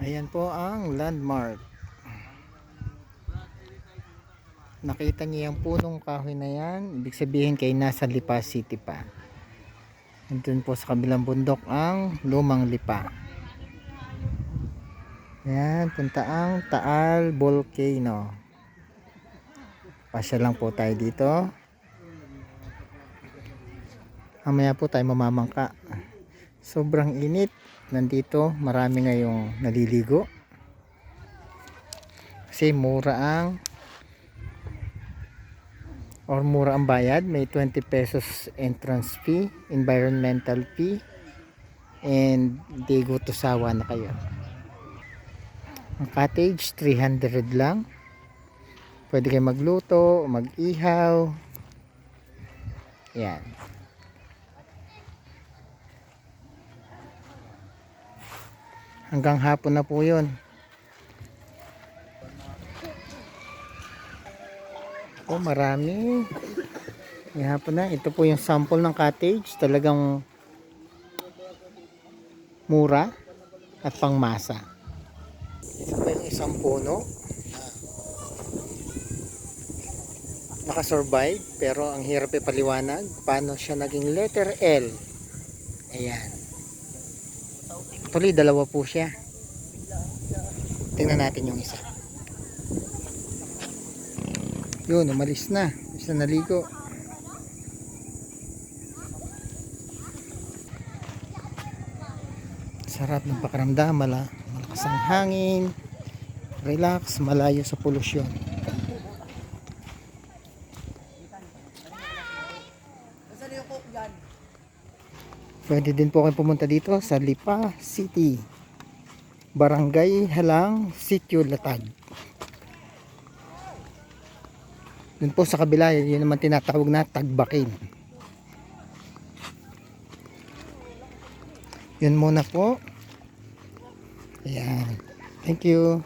Ayan po ang landmark. Nakita niyo yung punong kahoy na yan, ibig sabihin kayo nasa Lipa City pa. Andun po sa kabilang bundok ang Lumang Lipa. Ayan, punta ang Taal Volcano. Pasya lang po tayo dito. Mamaya po tayo mamamangka. Sobrang init. Nandito marami ngayong naliligo. Kasi mura ang bayad. May 20 pesos entrance fee, environmental fee, and di go to sawa na kayo. Ang cottage 300 lang. Pwede kayo magluto, mag-ihaw. Yan. Hanggang hapon na po yun. Oh, marami. May hapon na. Ito po yung sample ng cottage. Talagang mura at pangmasa. Ito po yung isang puno. Nakasurvive, pero ang hirap ipaliwanag paano siya naging letter L. Ayan. Actually, dalawa po siya. Tingnan natin yung isa. Yun, umalis na. Isa naligo. Sarap ng pakiramdam. Malakas ang hangin. Relax, malayo sa polusyon. Pwede din po kayo pumunta dito sa Lipa City, Barangay Halang, Sitio Latag. Dun po sa kabila, yun naman tinatawag na Tagbakin. Yun muna po. Ayan. Thank you.